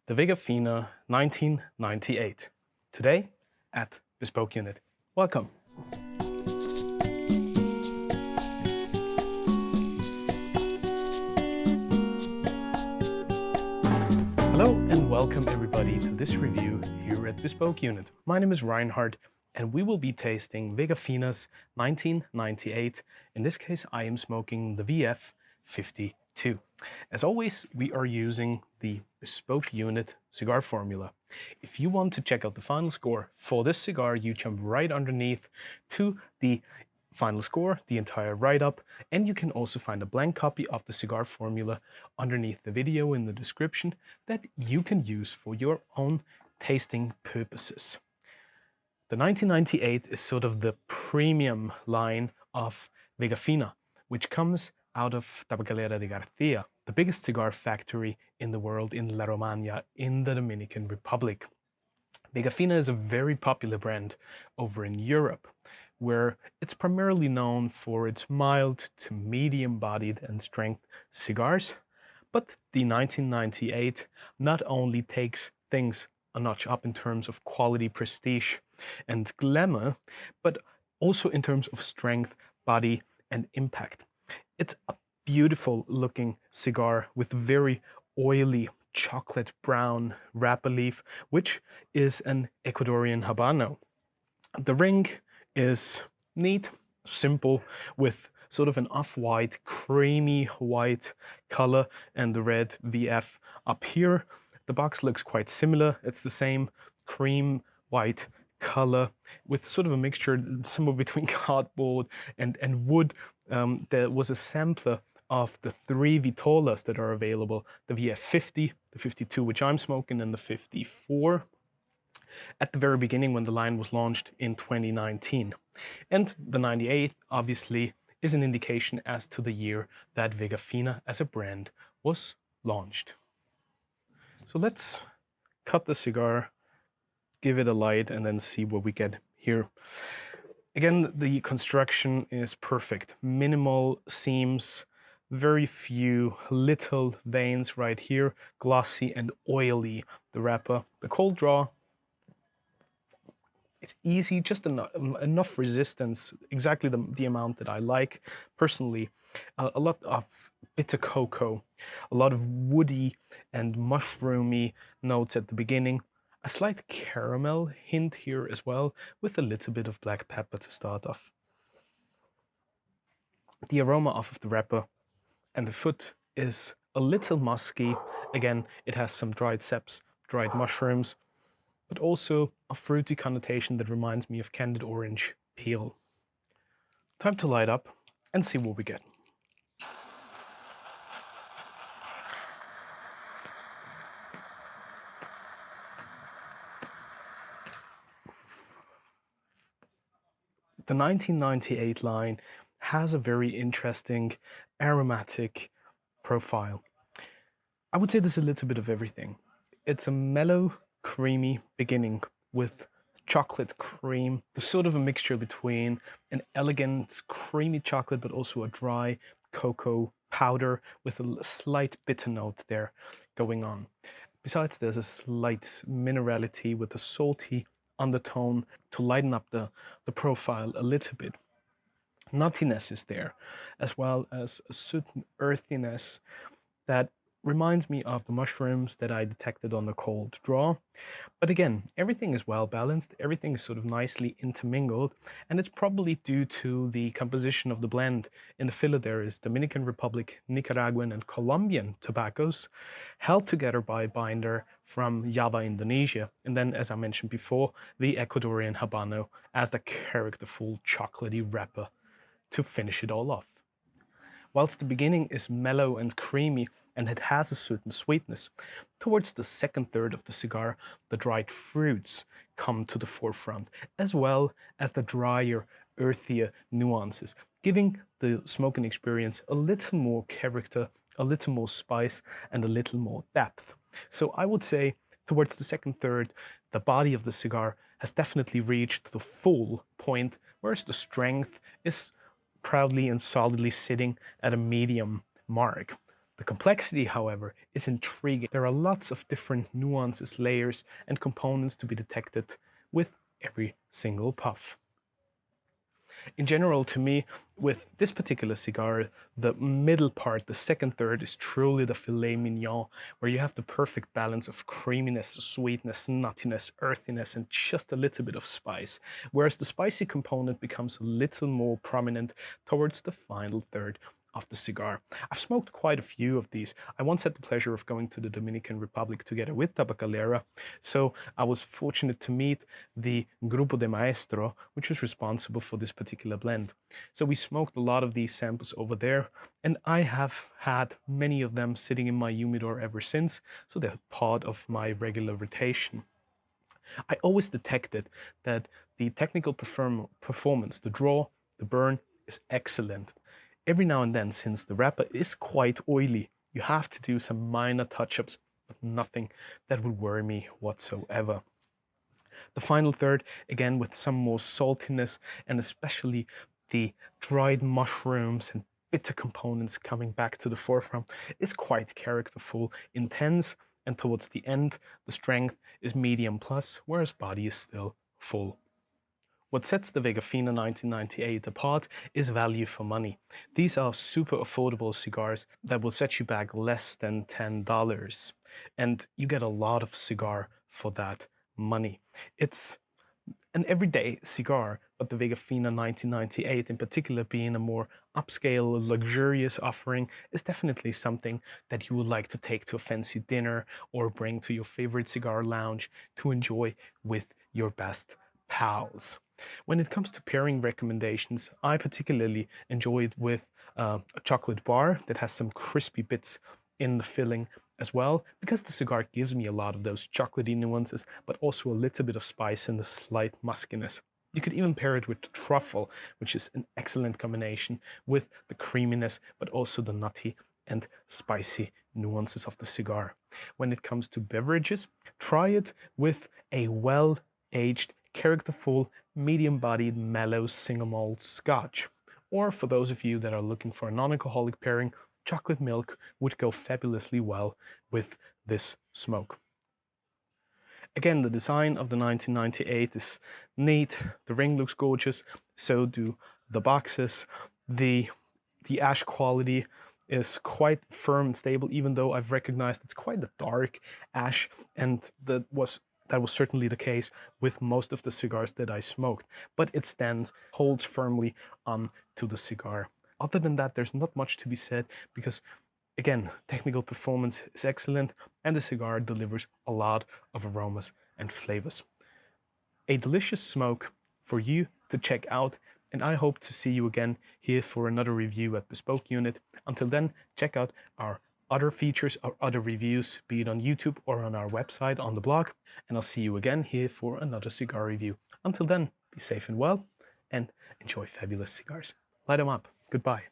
the VegaFina 1998. Today at Bespoke Unit. Welcome. Hello and welcome everybody to this review here at Bespoke Unit. My name is Reinhard and we will be tasting VegaFina's 1998. In this case, I am smoking the VF52. As always, we are using the Bespoke Unit cigar formula. If you want to check out the final score for this cigar, you jump right underneath to the final score, the entire write-up, and you can also find a blank copy of the cigar formula underneath the video in the description that you can use for your own tasting purposes. The 1998 is sort of the premium line of VegaFina, which comes out of Tabacalera de García, the biggest cigar factory in the world in La Romagna in the Dominican Republic. VegaFina is a very popular brand over in Europe, where it's primarily known for its mild to medium-bodied and strength cigars. But the 1998 not only takes things a notch up in terms of quality, prestige, and glamour, but also in terms of strength, body, and impact. It's a beautiful looking cigar with very oily chocolate brown wrapper leaf, which is an Ecuadorian Habano. The ring is neat, simple, with sort of an off-white, creamy white color and the red VF up here. The box looks quite similar. It's the same cream white color with sort of a mixture somewhere between cardboard and wood. There was a sampler of the 3 Vitolas that are available, the VF50, the 52 which I'm smoking, and the 54 at the very beginning when the line was launched in 2019. And the 98 obviously is an indication as to the year that VegaFina as a brand was launched. So let's cut the cigar, give it a light, and then see what we get here. Again, the construction is perfect. Minimal seams, very few little veins right here, glossy and oily. The wrapper, the cold draw, it's easy, just enough resistance, exactly the amount that I like personally. A lot of bitter cocoa, a lot of woody and mushroomy notes at the beginning, a slight caramel hint here as well, with a little bit of black pepper to start off. The aroma off of the wrapper and the foot is a little musky. Again, it has some dried ceps, dried mushrooms, but also a fruity connotation that reminds me of candied orange peel. Time to light up and see what we get. The 1998 line has a very interesting aromatic profile. I would say there's a little bit of everything. It's a mellow, creamy beginning with chocolate cream, sort of a mixture between an elegant creamy chocolate but also a dry cocoa powder with a slight bitter note there going on. Besides, there's a slight minerality with a salty undertone to lighten up the profile a little bit. Nuttiness is there, as well as a certain earthiness that reminds me of the mushrooms that I detected on the cold draw. But again, everything is well balanced, everything is sort of nicely intermingled, and it's probably due to the composition of the blend. In the filler there is Dominican Republic, Nicaraguan, and Colombian tobaccos held together by a binder from Java, Indonesia. And then, as I mentioned before, the Ecuadorian Habano as the characterful chocolatey wrapper to finish it all off. Whilst the beginning is mellow and creamy, and it has a certain sweetness, towards the second third of the cigar, the dried fruits come to the forefront, as well as the drier, earthier nuances, giving the smoking experience a little more character, a little more spice, and a little more depth. So I would say, towards the second third, the body of the cigar has definitely reached the full point, whereas the strength is proudly and solidly sitting at a medium mark. The complexity, however, is intriguing. There are lots of different nuances, layers, and components to be detected with every single puff. In general, to me, with this particular cigar, the middle part, the second third, is truly the filet mignon, where you have the perfect balance of creaminess, sweetness, nuttiness, earthiness, and just a little bit of spice, whereas the spicy component becomes a little more prominent towards the final third of the cigar. I've smoked quite a few of these. I once had the pleasure of going to the Dominican Republic together with Tabacalera, so I was fortunate to meet the Grupo de Maestro, which is responsible for this particular blend. So we smoked a lot of these samples over there, and I have had many of them sitting in my humidor ever since, so they're part of my regular rotation. I always detected that the technical performance, the draw, the burn, is excellent. Every now and then, since the wrapper is quite oily, you have to do some minor touch-ups, but nothing that would worry me whatsoever. The final third, again with some more saltiness, and especially the dried mushrooms and bitter components coming back to the forefront, is quite characterful, intense, and towards the end, the strength is medium plus, whereas body is still full. What sets the VegaFina 1998 apart is value for money. These are super affordable cigars that will set you back less than $10. And you get a lot of cigar for that money. It's an everyday cigar, but the VegaFina 1998 in particular, being a more upscale, luxurious offering, is definitely something that you would like to take to a fancy dinner or bring to your favorite cigar lounge to enjoy with your best pals. When it comes to pairing recommendations, I particularly enjoy it with a chocolate bar that has some crispy bits in the filling as well, because the cigar gives me a lot of those chocolatey nuances, but also a little bit of spice and a slight muskiness. You could even pair it with truffle, which is an excellent combination with the creaminess, but also the nutty and spicy nuances of the cigar. When it comes to beverages, try it with a well-aged, characterful, medium-bodied, mellow single malt scotch. Or for those of you that are looking for a non-alcoholic pairing, chocolate milk would go fabulously well with this smoke. Again, the design of the 1998 is neat, the ring looks gorgeous, so do the boxes. The ash quality is quite firm and stable, even though I've recognized it's quite a dark ash, and that was certainly the case with most of the cigars that I smoked, but it holds firmly onto the cigar. Other than that, there's not much to be said because, again, technical performance is excellent and the cigar delivers a lot of aromas and flavors. A delicious smoke for you to check out, and I hope to see you again here for another review at Bespoke Unit. Until then, check out our other features or other reviews, be it on YouTube or on our website on the blog, and I'll see you again here for another cigar review. Until then, be safe and well, and enjoy fabulous cigars. Light them up. Goodbye.